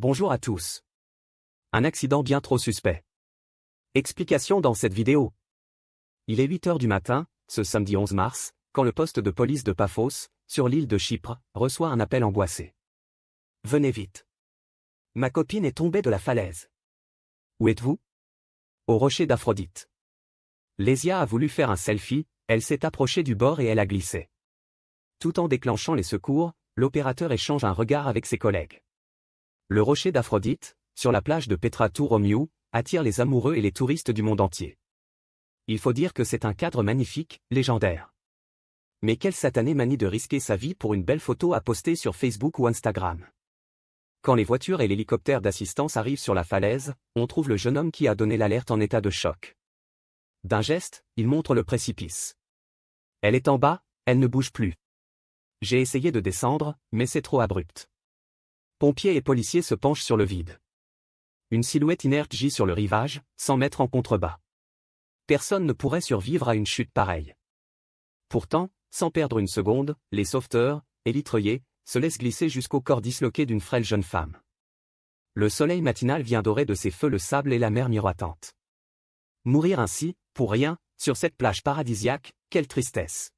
Bonjour à tous. Un accident bien trop suspect. Explication dans cette vidéo. Il est 8 heures du matin, ce samedi 11 mars, quand le poste de police de Paphos, sur l'île de Chypre, reçoit un appel angoissé. Venez vite. Ma copine est tombée de la falaise. Où êtes-vous? Au rocher d'Aphrodite. Lésia a voulu faire un selfie, elle s'est approchée du bord et elle a glissé. Tout en déclenchant les secours, l'opérateur échange un regard avec ses collègues. Le rocher d'Aphrodite, sur la plage de Petratou Romiou, attire les amoureux et les touristes du monde entier. Il faut dire que c'est un cadre magnifique, légendaire. Mais quelle satanée manie de risquer sa vie pour une belle photo à poster sur Facebook ou Instagram. Quand les voitures et l'hélicoptère d'assistance arrivent sur la falaise, on trouve le jeune homme qui a donné l'alerte en état de choc. D'un geste, il montre le précipice. Elle est en bas, elle ne bouge plus. J'ai essayé de descendre, mais c'est trop abrupt. Pompiers et policiers se penchent sur le vide. Une silhouette inerte gît sur le rivage, 100 mètres en contrebas. Personne ne pourrait survivre à une chute pareille. Pourtant, sans perdre une seconde, les sauveteurs, élitreillés, se laissent glisser jusqu'au corps disloqué d'une frêle jeune femme. Le soleil matinal vient dorer de ses feux le sable et la mer miroitante. Mourir ainsi, pour rien, sur cette plage paradisiaque, quelle tristesse.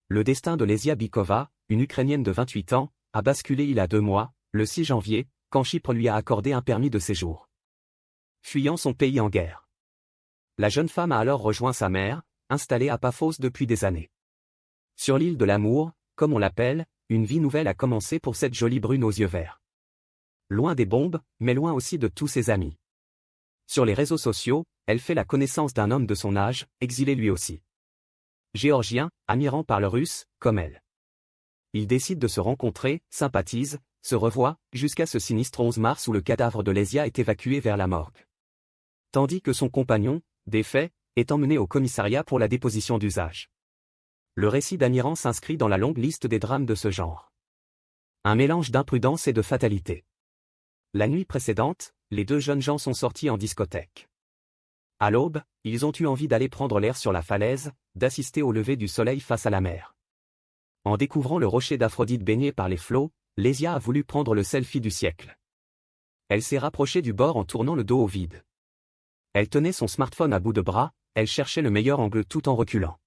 Le destin de Lésia Bykova, une Ukrainienne de 28 ans, a basculé il y a 2 mois, le 6 janvier, quand Chypre lui a accordé un permis de séjour. Fuyant son pays en guerre. La jeune femme a alors rejoint sa mère, installée à Paphos depuis des années. Sur l'île de l'amour, comme on l'appelle, une vie nouvelle a commencé pour cette jolie brune aux yeux verts. Loin des bombes, mais loin aussi de tous ses amis. Sur les réseaux sociaux, elle fait la connaissance d'un homme de son âge, exilé lui aussi. Géorgien, admirant par le russe, comme elle. Ils décident de se rencontrer, sympathisent, se revoient, jusqu'à ce sinistre 11 mars où le cadavre de Lésia est évacué vers la morgue. Tandis que son compagnon, défait, est emmené au commissariat pour la déposition d'usage. Le récit d'Amiran s'inscrit dans la longue liste des drames de ce genre. Un mélange d'imprudence et de fatalité. La nuit précédente, les 2 jeunes gens sont sortis en discothèque. À l'aube, ils ont eu envie d'aller prendre l'air sur la falaise, d'assister au lever du soleil face à la mer. En découvrant le rocher d'Aphrodite baigné par les flots, Lésia a voulu prendre le selfie du siècle. Elle s'est rapprochée du bord en tournant le dos au vide. Elle tenait son smartphone à bout de bras, elle cherchait le meilleur angle tout en reculant.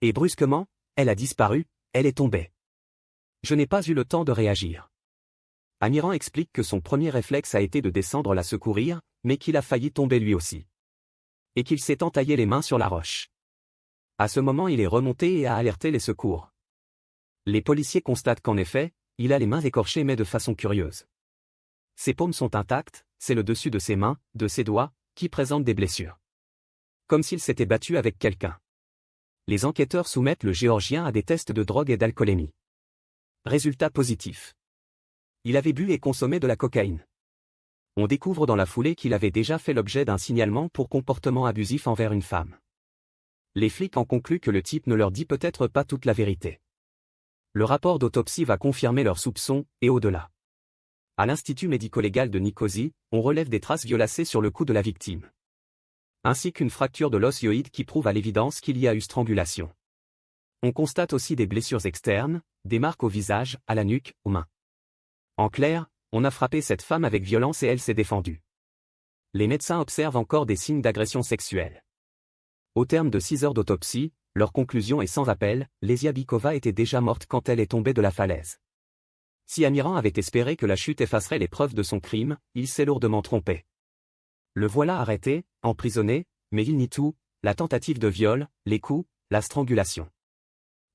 Et brusquement, elle a disparu, elle est tombée. Je n'ai pas eu le temps de réagir. Amiran explique que son premier réflexe a été de descendre la secourir, mais qu'il a failli tomber lui aussi. Et qu'il s'est entaillé les mains sur la roche. À ce moment il est remonté et a alerté les secours. Les policiers constatent qu'en effet, il a les mains écorchées mais de façon curieuse. Ses paumes sont intactes, c'est le dessus de ses mains, de ses doigts, qui présentent des blessures. Comme s'il s'était battu avec quelqu'un. Les enquêteurs soumettent le Géorgien à des tests de drogue et d'alcoolémie. Résultat positif. Il avait bu et consommé de la cocaïne. On découvre dans la foulée qu'il avait déjà fait l'objet d'un signalement pour comportement abusif envers une femme. Les flics en concluent que le type ne leur dit peut-être pas toute la vérité. Le rapport d'autopsie va confirmer leurs soupçons, et au-delà. À l'Institut médico-légal de Nicosie, on relève des traces violacées sur le cou de la victime. Ainsi qu'une fracture de l'os hyoïde qui prouve à l'évidence qu'il y a eu strangulation. On constate aussi des blessures externes, des marques au visage, à la nuque, aux mains. En clair, on a frappé cette femme avec violence et elle s'est défendue. Les médecins observent encore des signes d'agression sexuelle. Au terme de 6 heures d'autopsie, leur conclusion est sans appel, Lésia Bykova était déjà morte quand elle est tombée de la falaise. Si Amiran avait espéré que la chute effacerait les preuves de son crime, il s'est lourdement trompé. Le voilà arrêté, emprisonné, mais il nie tout, la tentative de viol, les coups, la strangulation.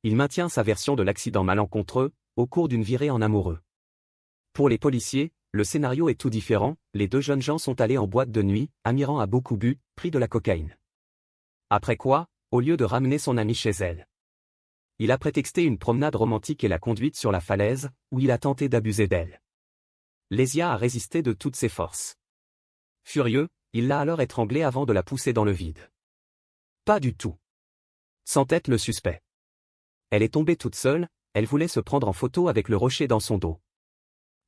Il maintient sa version de l'accident malencontreux, au cours d'une virée en amoureux. Pour les policiers, le scénario est tout différent, les 2 jeunes gens sont allés en boîte de nuit, Amiran a beaucoup bu, pris de la cocaïne. Après quoi, au lieu de ramener son amie chez elle, il a prétexté une promenade romantique et l'a conduite sur la falaise, où il a tenté d'abuser d'elle. Lésia a résisté de toutes ses forces. Furieux, il l'a alors étranglée avant de la pousser dans le vide. Pas du tout. S'entête le suspect. Elle est tombée toute seule, elle voulait se prendre en photo avec le rocher dans son dos.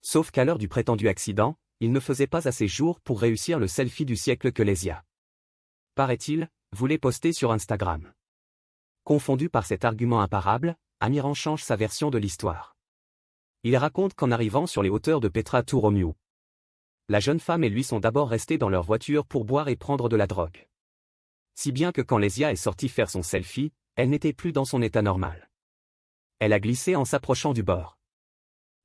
Sauf qu'à l'heure du prétendu accident, il ne faisait pas assez jour pour réussir le selfie du siècle que Lésia, paraît-il, voulait poster sur Instagram. Confondu par cet argument imparable, Amiran change sa version de l'histoire. Il raconte qu'en arrivant sur les hauteurs de Petratou Romiou, La jeune femme et lui sont d'abord restés dans leur voiture pour boire et prendre de la drogue. Si bien que quand Lesia est sortie faire son selfie, elle n'était plus dans son état normal. Elle a glissé en s'approchant du bord.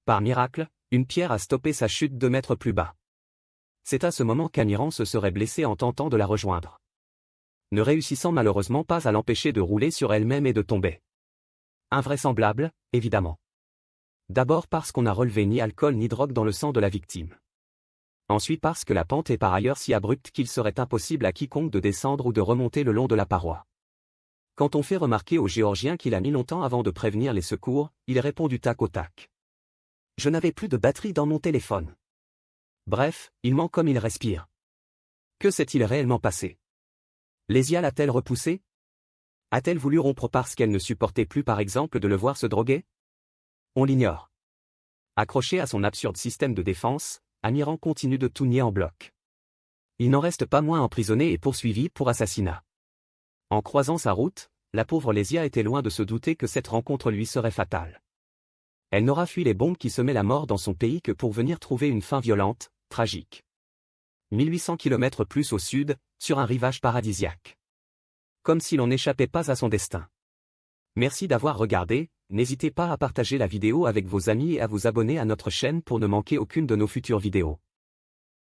Par miracle, une pierre a stoppé sa chute 2 mètres plus bas. C'est à ce moment qu'Amiran se serait blessé en tentant de la rejoindre, ne réussissant malheureusement pas à l'empêcher de rouler sur elle-même et de tomber. Invraisemblable, évidemment. D'abord parce qu'on n'a relevé ni alcool ni drogue dans le sang de la victime. Ensuite parce que la pente est par ailleurs si abrupte qu'il serait impossible à quiconque de descendre ou de remonter le long de la paroi. Quand on fait remarquer au Géorgien qu'il a mis longtemps avant de prévenir les secours, il répond du tac au tac. Je n'avais plus de batterie dans mon téléphone. Bref, il ment comme il respire. Que s'est-il réellement passé? Lesia l'a-t-elle repoussé? A-t-elle voulu rompre parce qu'elle ne supportait plus par exemple de le voir se droguer? On l'ignore. Accroché à son absurde système de défense, Amiran continue de tout nier en bloc. Il n'en reste pas moins emprisonné et poursuivi pour assassinat. En croisant sa route, la pauvre Lesia était loin de se douter que cette rencontre lui serait fatale. Elle n'aura fui les bombes qui semaient la mort dans son pays que pour venir trouver une fin violente, tragique. 1800 km plus au sud, sur un rivage paradisiaque. Comme si l'on n'échappait pas à son destin. Merci d'avoir regardé, n'hésitez pas à partager la vidéo avec vos amis et à vous abonner à notre chaîne pour ne manquer aucune de nos futures vidéos.